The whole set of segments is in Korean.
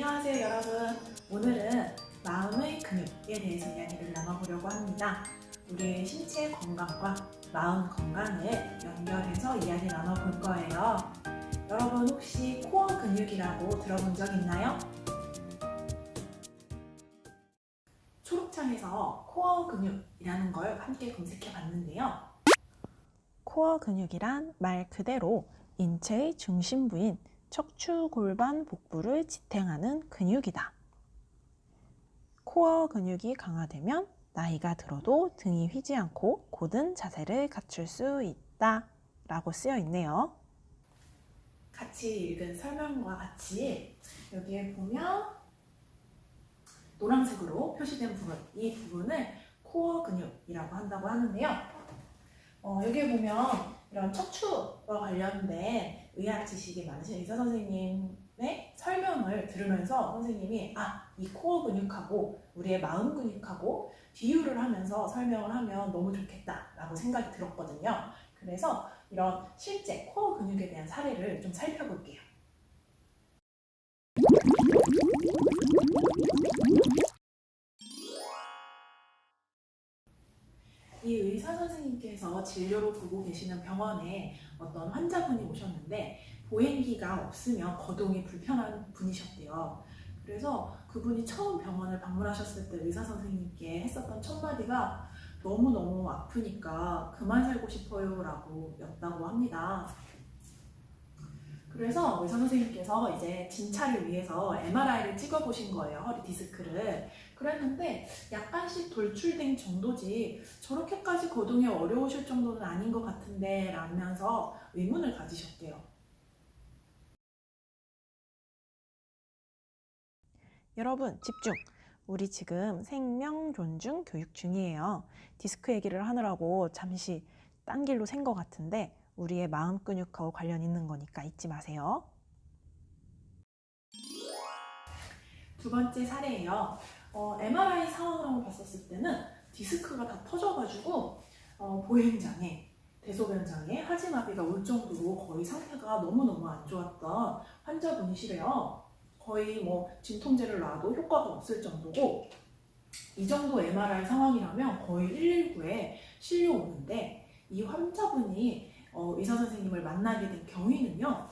안녕하세요 여러분. 오늘은 마음의 근육에 대해서 이야기를 나눠보려고 합니다. 우리의 신체 건강과 마음 건강을 연결해서 이야기 나눠볼 거예요. 여러분 혹시 코어 근육이라고 들어본 적 있나요? 초록창에서 코어 근육이라는 걸 함께 검색해 봤는데요. 코어 근육이란 말 그대로 인체의 중심부인 척추, 골반, 복부를 지탱하는 근육이다. 코어 근육이 강화되면 나이가 들어도 등이 휘지 않고 곧은 자세를 갖출 수 있다 라고 쓰여 있네요. 같이 읽은 설명과 같이 여기에 보면 노란색으로 표시된 부분, 이 부분을 코어 근육이라고 한다고 하는데요. 여기에 보면 이런 척추와 관련된 의학 지식이 많으신 의사 선생님의 설명을 들으면서 선생님이 이 코어 근육하고 우리의 마음 근육하고 비유를 하면서 설명을 하면 너무 좋겠다라고 생각이 들었거든요. 그래서 이런 실제 코어 근육에 대한 사례를 좀 살펴볼게요. 이 의사 선생님께서 진료로 보고 계시는 병원에 어떤 환자분이 오셨는데 보행기가 없으면 거동이 불편한 분이셨대요. 그래서 그분이 처음 병원을 방문하셨을 때 의사 선생님께 했었던 첫 마디가 너무너무 아프니까 그만 살고 싶어요 라고 였다고 합니다. 그래서 의사 선생님께서 이제 진찰을 위해서 MRI를 찍어보신 거예요. 허리 디스크를. 그랬는데 약간씩 돌출된 정도지 저렇게까지 거동이 어려우실 정도는 아닌 것 같은데 라면서 의문을 가지셨대요. 여러분 집중! 우리 지금 생명 존중 교육 중이에요. 디스크 얘기를 하느라고 잠시 딴 길로 샌 것 같은데 우리의 마음 근육하고 관련 있는 거니까 잊지 마세요. 두 번째 사례예요. MRI 상황으로 봤었을 때는 디스크가 다 터져가지고 보행장애, 대소변장애, 하지마비가 올 정도로 거의 상태가 너무너무 안 좋았던 환자분이시래요. 거의 진통제를 놔도 효과가 없을 정도고 이 정도 MRI 상황이라면 거의 119에 실려 오는데 이 환자분이 의사 선생님을 만나게 된 경위는요.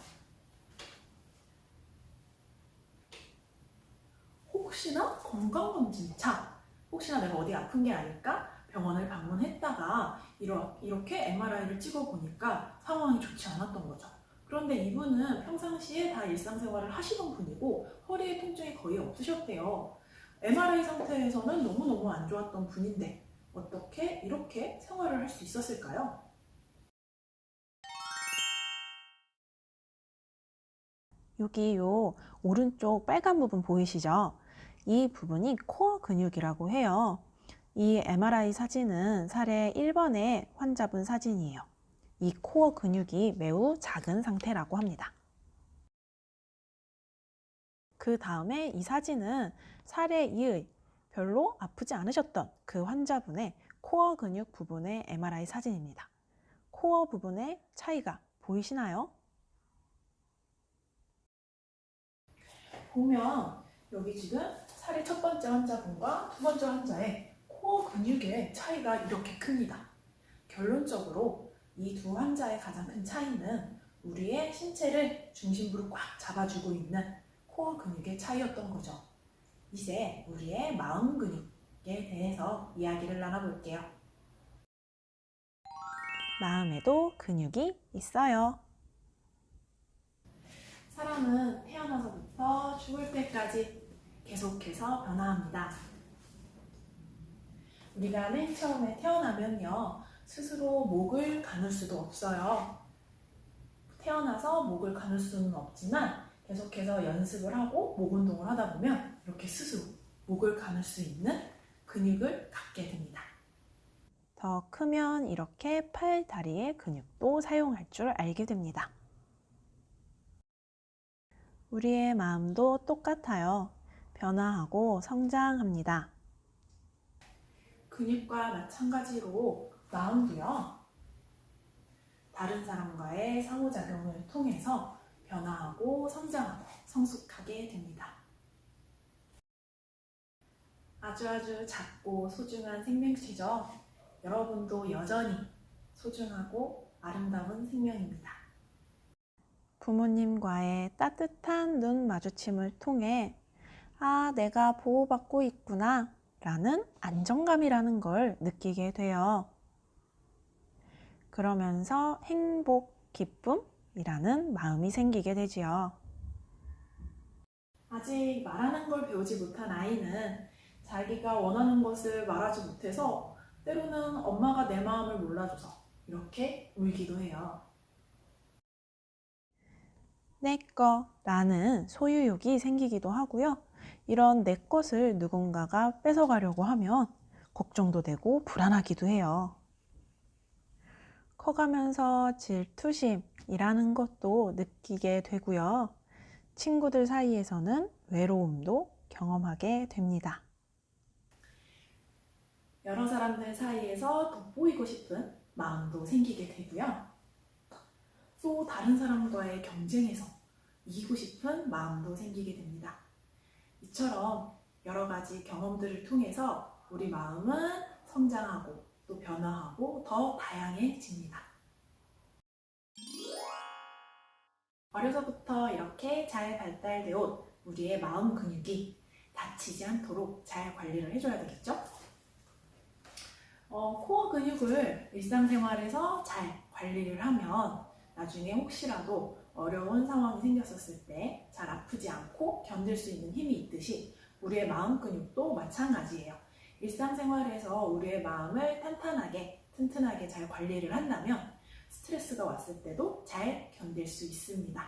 혹시나 건강검진차, 혹시나 내가 어디 아픈 게 아닐까? 병원을 방문했다가 이렇게 MRI를 찍어보니까 상황이 좋지 않았던 거죠. 그런데 이분은 평상시에 다 일상생활을 하시던 분이고 허리에 통증이 거의 없으셨대요. MRI 상태에서는 너무너무 안 좋았던 분인데 어떻게 이렇게 생활을 할 수 있었을까요? 여기 요 오른쪽 빨간 부분 보이시죠? 이 부분이 코어 근육이라고 해요. 이 MRI 사진은 사례 1번의 환자분 사진이에요. 이 코어 근육이 매우 작은 상태라고 합니다. 그 다음에 이 사진은 사례 2의 별로 아프지 않으셨던 그 환자분의 코어 근육 부분의 MRI 사진입니다. 코어 부분의 차이가 보이시나요? 보면 여기 지금 사례 첫 번째 환자분과 두 번째 환자의 코어 근육의 차이가 이렇게 큽니다. 결론적으로 이 두 환자의 가장 큰 차이는 우리의 신체를 중심부로 꽉 잡아주고 있는 코어 근육의 차이였던 거죠. 이제 우리의 마음 근육에 대해서 이야기를 나눠볼게요. 마음에도 근육이 있어요. 사람은 태어나서부터 죽을 때까지 계속해서 변화합니다. 우리가 맨 처음에 태어나면요, 스스로 목을 가눌 수도 없어요. 태어나서 목을 가눌 수는 없지만 계속해서 연습을 하고 목 운동을 하다 보면 이렇게 스스로 목을 가눌 수 있는 근육을 갖게 됩니다. 더 크면 이렇게 팔, 다리의 근육도 사용할 줄 알게 됩니다. 우리의 마음도 똑같아요. 변화하고 성장합니다. 근육과 마찬가지로 마음도요, 다른 사람과의 상호작용을 통해서 변화하고 성장하고 성숙하게 됩니다. 아주 작고 소중한 생명체죠. 여러분도 여전히 소중하고 아름다운 생명입니다. 부모님과의 따뜻한 눈 마주침을 통해 아, 내가 보호받고 있구나 라는 안정감이라는 걸 느끼게 돼요. 그러면서 행복, 기쁨이라는 마음이 생기게 되지요. 아직 말하는 걸 배우지 못한 아이는 자기가 원하는 것을 말하지 못해서 때로는 엄마가 내 마음을 몰라줘서 이렇게 울기도 해요. 내 거라는 소유욕이 생기기도 하고요. 이런 내 것을 누군가가 뺏어가려고 하면 걱정도 되고 불안하기도 해요. 커가면서 질투심이라는 것도 느끼게 되고요. 친구들 사이에서는 외로움도 경험하게 됩니다. 여러 사람들 사이에서 돋보이고 싶은 마음도 생기게 되고요. 또 다른 사람과의 경쟁에서 이기고 싶은 마음도 생기게 됩니다. 이처럼 여러 가지 경험들을 통해서 우리 마음은 성장하고 또 변화하고 더 다양해집니다. 어려서부터 이렇게 잘 발달되어 온 우리의 마음 근육이 다치지 않도록 잘 관리를 해줘야 되겠죠? 코어 근육을 일상생활에서 잘 관리를 하면 나중에 혹시라도 어려운 상황이 생겼었을 때 잘 아프지 않고 견딜 수 있는 힘이 있듯이 우리의 마음 근육도 마찬가지예요. 일상생활에서 우리의 마음을 튼튼하게 잘 관리를 한다면 스트레스가 왔을 때도 잘 견딜 수 있습니다.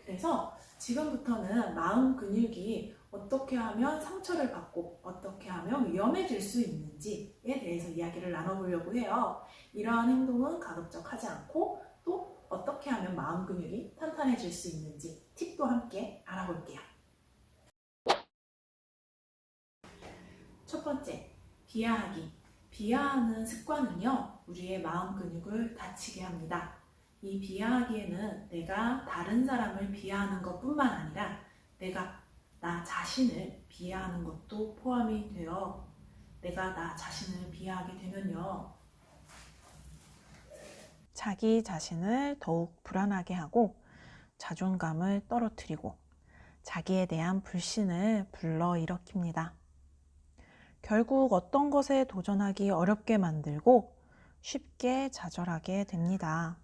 그래서 지금부터는 마음 근육이 어떻게 하면 상처를 받고 어떻게 하면 위험해질 수 있는지에 대해서 이야기를 나눠보려고 해요. 이러한 행동은 가급적 하지 않고 또 어떻게 하면 마음 근육이 탄탄해질 수 있는지 팁도 함께 알아볼게요. 첫 번째, 비하하기. 비하하는 습관은요, 우리의 마음 근육을 다치게 합니다. 이 비하하기에는 내가 다른 사람을 비하하는 것뿐만 아니라 내가 나 자신을 비하하는 것도 포함이 되어 내가 나 자신을 비하하게 되면요. 자기 자신을 더욱 불안하게 하고 자존감을 떨어뜨리고 자기에 대한 불신을 불러일으킵니다. 결국 어떤 것에 도전하기 어렵게 만들고 쉽게 좌절하게 됩니다.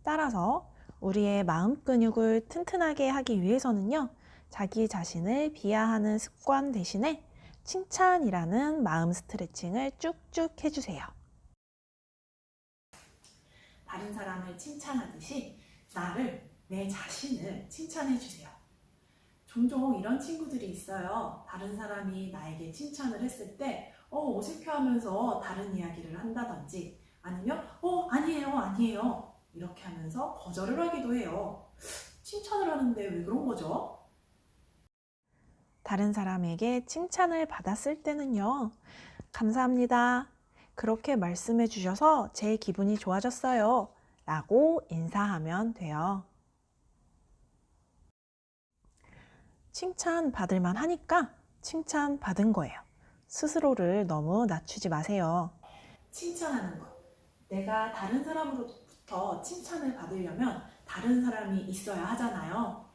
따라서 우리의 마음 근육을 튼튼하게 하기 위해서는요, 자기 자신을 비하하는 습관 대신에 칭찬이라는 마음 스트레칭을 쭉쭉 해주세요. 다른 사람을 칭찬하듯이 내 자신을 칭찬해 주세요. 종종 이런 친구들이 있어요. 다른 사람이 나에게 칭찬을 했을 때 어색해하면서 다른 이야기를 한다든지 아니면 아니에요 이렇게 하면서 거절을 하기도 해요. 칭찬을 하는데 왜 그런 거죠? 다른 사람에게 칭찬을 받았을 때는요, 감사합니다. 그렇게 말씀해 주셔서 제 기분이 좋아졌어요. 라고 인사하면 돼요. 칭찬 받을 만 하니까 칭찬 받은 거예요. 스스로를 너무 낮추지 마세요. 칭찬하는 것. 내가 다른 사람으로부터 칭찬을 받으려면 다른 사람이 있어야 하잖아요.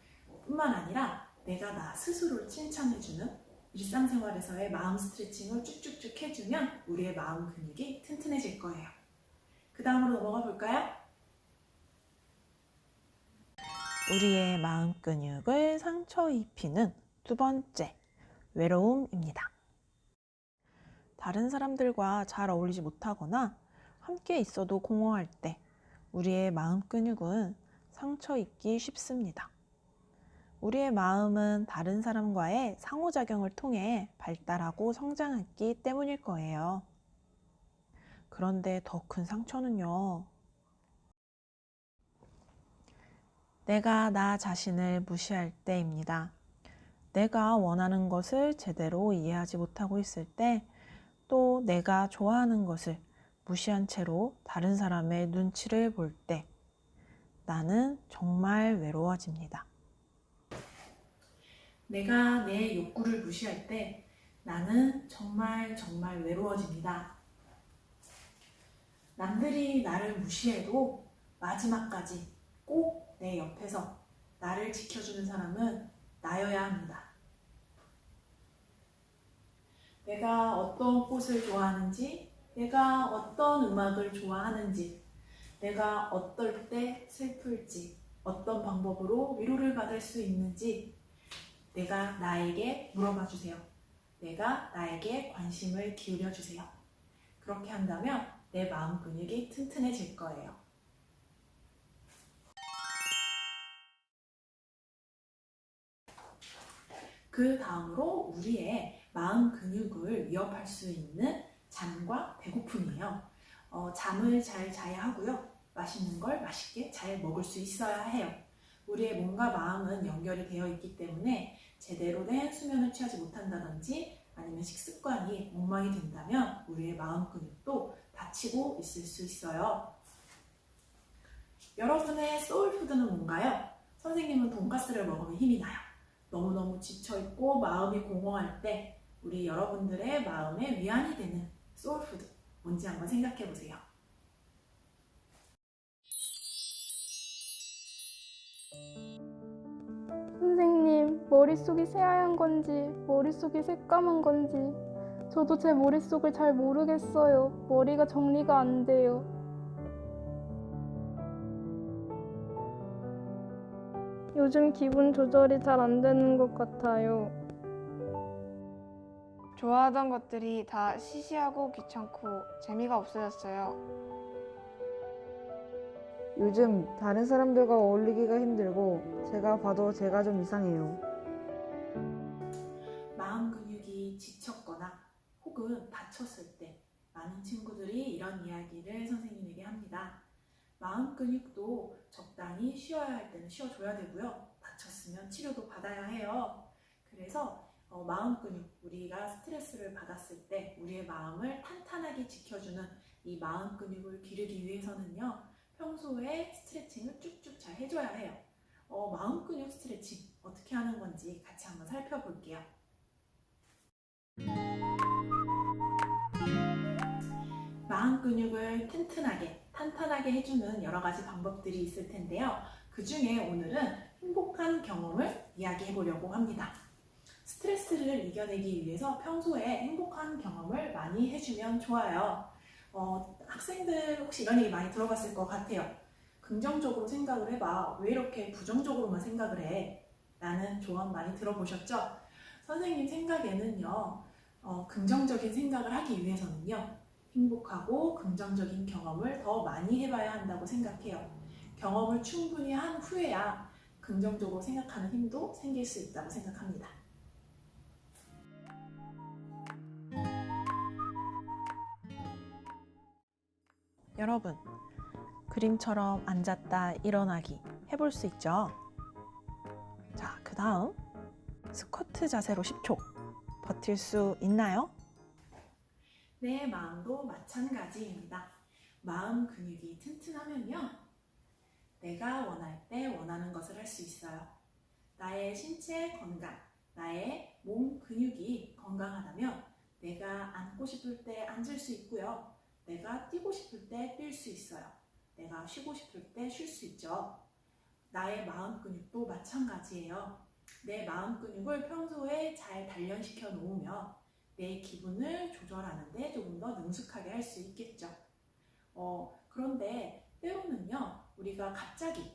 뿐만 아니라 내가 나 스스로를 칭찬해주는 일상생활에서의 마음 스트레칭을 쭉쭉쭉 해주면 우리의 마음 근육이 튼튼해질 거예요. 그 다음으로 넘어가 볼까요? 우리의 마음 근육을 상처 입히는 두 번째, 외로움입니다. 다른 사람들과 잘 어울리지 못하거나 함께 있어도 공허할 때 우리의 마음 근육은 상처 입기 쉽습니다. 우리의 마음은 다른 사람과의 상호작용을 통해 발달하고 성장했기 때문일 거예요. 그런데 더 큰 상처는요, 내가 나 자신을 무시할 때입니다. 내가 원하는 것을 제대로 이해하지 못하고 있을 때, 또 내가 좋아하는 것을 무시한 채로 다른 사람의 눈치를 볼 때, 나는 정말 외로워집니다. 내가 내 욕구를 무시할 때 나는 정말 정말 외로워집니다. 남들이 나를 무시해도 마지막까지 꼭 내 옆에서 나를 지켜주는 사람은 나여야 합니다. 내가 어떤 꽃을 좋아하는지, 내가 어떤 음악을 좋아하는지, 내가 어떨 때 슬플지, 어떤 방법으로 위로를 받을 수 있는지 내가 나에게 물어봐 주세요. 내가 나에게 관심을 기울여 주세요. 그렇게 한다면 내 마음 근육이 튼튼해질 거예요. 그 다음으로 우리의 마음 근육을 위협할 수 있는 잠과 배고픔이에요. 잠을 잘 자야 하고요. 맛있는 걸 맛있게 잘 먹을 수 있어야 해요. 우리의 몸과 마음은 연결이 되어 있기 때문에 제대로 된 수면을 취하지 못한다든지 아니면 식습관이 엉망이 된다면 우리의 마음 근육도 다치고 있을 수 있어요. 여러분의 소울푸드는 뭔가요? 선생님은 돈가스를 먹으면 힘이 나요. 너무너무 지쳐있고 마음이 공허할 때 우리 여러분들의 마음에 위안이 되는 소울푸드 뭔지 한번 생각해 보세요. 선생님, 머릿속이 새하얀 건지, 머릿속이 새까만 건지, 저도 제 머릿속을 잘 모르겠어요. 머리가 정리가 안 돼요. 요즘 기분 조절이 잘 안 되는 것 같아요. 좋아하던 것들이 다 시시하고 귀찮고 재미가 없어졌어요. 요즘 다른 사람들과 어울리기가 힘들고 제가 봐도 제가 좀 이상해요. 마음 근육이 지쳤거나 혹은 다쳤을 때 많은 친구들이 이런 이야기를 선생님에게 합니다. 마음 근육도 적당히 쉬어야 할 때는 쉬어줘야 되고요. 다쳤으면 치료도 받아야 해요. 그래서 마음 근육, 우리가 스트레스를 받았을 때 우리의 마음을 탄탄하게 지켜주는 이 마음 근육을 기르기 위해서는요. 평소에 스트레칭을 쭉쭉 잘 해줘야 해요. 마음 근육 스트레칭 어떻게 하는 건지 같이 한번 살펴볼게요. 마음 근육을 튼튼하게, 탄탄하게 해주는 여러 가지 방법들이 있을 텐데요. 그 중에 오늘은 행복한 경험을 이야기해 보려고 합니다. 스트레스를 이겨내기 위해서 평소에 행복한 경험을 많이 해주면 좋아요. 학생들 혹시 이런 얘기 많이 들어봤을 것 같아요. 긍정적으로 생각을 해봐. 왜 이렇게 부정적으로만 생각을 해? 라는 조언 많이 들어보셨죠? 선생님 생각에는요, 긍정적인 생각을 하기 위해서는요, 행복하고 긍정적인 경험을 더 많이 해봐야 한다고 생각해요. 경험을 충분히 한 후에야 긍정적으로 생각하는 힘도 생길 수 있다고 생각합니다. 여러분, 그림처럼 앉았다 일어나기 해볼 수 있죠? 자, 그 다음 스쿼트 자세로 10초 버틸 수 있나요? 내 마음도 마찬가지입니다. 마음 근육이 튼튼하면요, 내가 원할 때 원하는 것을 할 수 있어요. 나의 신체 건강, 나의 몸 근육이 건강하다면 내가 앉고 싶을 때 앉을 수 있고요. 내가 뛰고 싶을 때 뛸 수 있어요. 내가 쉬고 싶을 때 쉴 수 있죠. 나의 마음 근육도 마찬가지예요. 내 마음 근육을 평소에 잘 단련시켜 놓으면 내 기분을 조절하는데 조금 더 능숙하게 할 수 있겠죠. 그런데 때로는요, 우리가 갑자기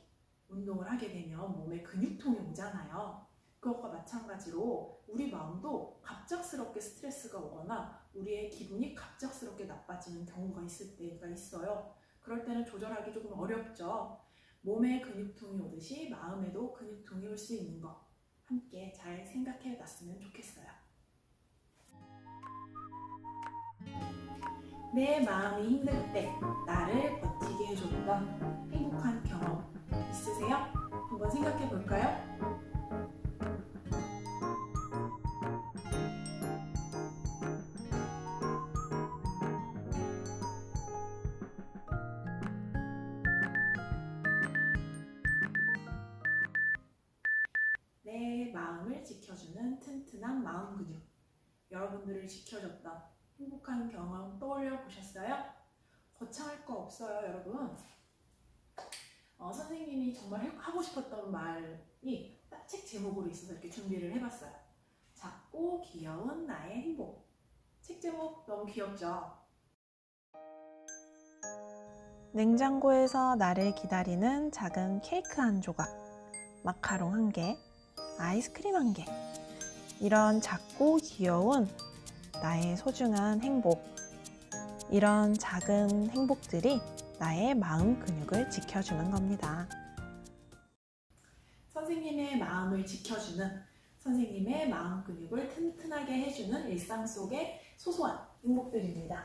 운동을 하게 되면 몸에 근육통이 오잖아요. 그것과 마찬가지로 우리 마음도 갑작스럽게 스트레스가 오거나 우리의 기분이 갑작스럽게 나빠지는 경우가 있을 때가 있어요. 그럴 때는 조절하기 조금 어렵죠. 몸에 근육통이 오듯이 마음에도 근육통이 올 수 있는 거 함께 잘 생각해 놨으면 좋겠어요. 내 마음이 힘들 때 나를 버티게 해줬던 행복한 경험 있으세요? 한번 생각해 볼까요? 내 마음을 지켜주는 여러분들을 지켜줬던 행복한 경험 떠올려 보셨어요? 거창할 거 없어요, 여러분. 선생님이 정말 하고 싶었던 말이 딱 책 제목으로 있어서 이렇게 준비를 해봤어요. 작고 귀여운 나의 행복. 책 제목 너무 귀엽죠? 냉장고에서 나를 기다리는 작은 케이크 한 조각, 마카롱 한 개, 아이스크림 한 개. 이런 작고 귀여운 나의 소중한 행복. 이런 작은 행복들이 나의 마음 근육을 지켜주는 겁니다. 선생님의 마음을 지켜주는, 선생님의 마음 근육을 튼튼하게 해주는 일상 속의 소소한 행복들입니다.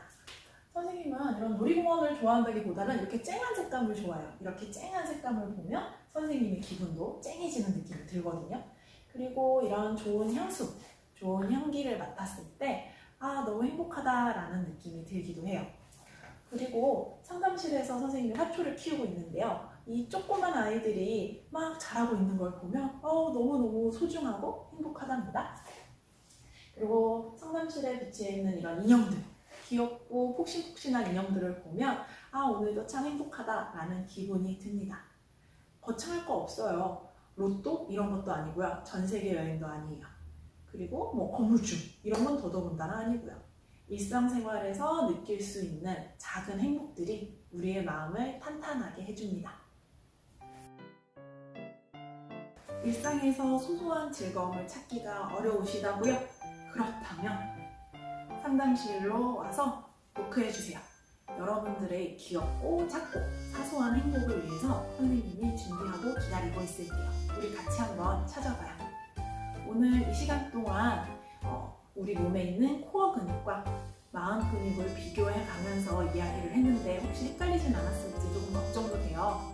선생님은 이런 놀이공원을 좋아한다기보다는 이렇게 쨍한 색감을 좋아해요. 이렇게 쨍한 색감을 보면 선생님의 기분도 쨍해지는 느낌이 들거든요. 그리고 이런 좋은 향수, 좋은 향기를 맡았을 때 너무 행복하다라는 느낌이 들기도 해요. 그리고 상담실에서 선생님이 화초를 키우고 있는데요. 이 조그만 아이들이 막 자라고 있는 걸 보면 너무너무 소중하고 행복하답니다. 그리고 상담실에 비치해 있는 이런 인형들, 귀엽고 폭신폭신한 인형들을 보면 오늘도 참 행복하다라는 기분이 듭니다. 거창할 거 없어요. 로또 이런 것도 아니고요. 전 세계 여행도 아니에요. 그리고 뭐 거물주 이런 건 더더군다나 아니고요. 일상생활에서 느낄 수 있는 작은 행복들이 우리의 마음을 탄탄하게 해줍니다. 일상에서 소소한 즐거움을 찾기가 어려우시다고요? 그렇다면 상담실로 와서 노크해주세요. 여러분들의 귀엽고 작고 사소한 행복을 위해서 선생님이 준비하고 기다리고 있을게요. 우리 같이 한번 찾아봐요. 오늘 이 시간 동안 우리 몸에 있는 코어 근육과 마음 근육을 비교해 가면서 이야기를 했는데 혹시 헷갈리진 않았을지 조금 걱정도 돼요.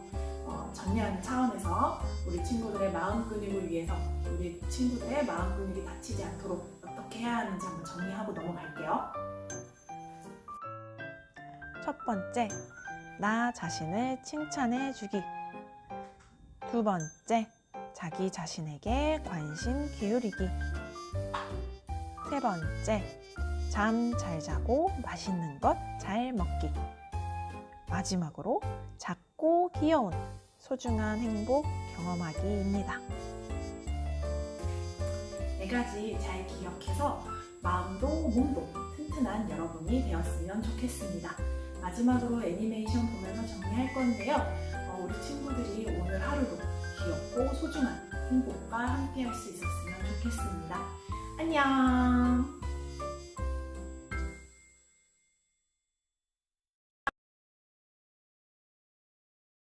정리하는 차원에서 우리 친구들의 마음 근육을 위해서 우리 친구들의 마음 근육이 다치지 않도록 어떻게 해야 하는지 한번 정리하고 넘어갈게요. 첫 번째, 나 자신을 칭찬해 주기. 두 번째, 자기 자신에게 관심 기울이기. 세 번째, 잠 잘 자고 맛있는 것 잘 먹기. 마지막으로 작고 귀여운 소중한 행복 경험하기입니다. 4가지 잘 기억해서 마음도 몸도 튼튼한 여러분이 되었으면 좋겠습니다. 마지막으로 애니메이션 보면서 정리할 건데요. 우리 친구들이 오늘 하루도 귀엽고 소중한 행복과 함께 할 수 있었으면 좋겠습니다. 안녕!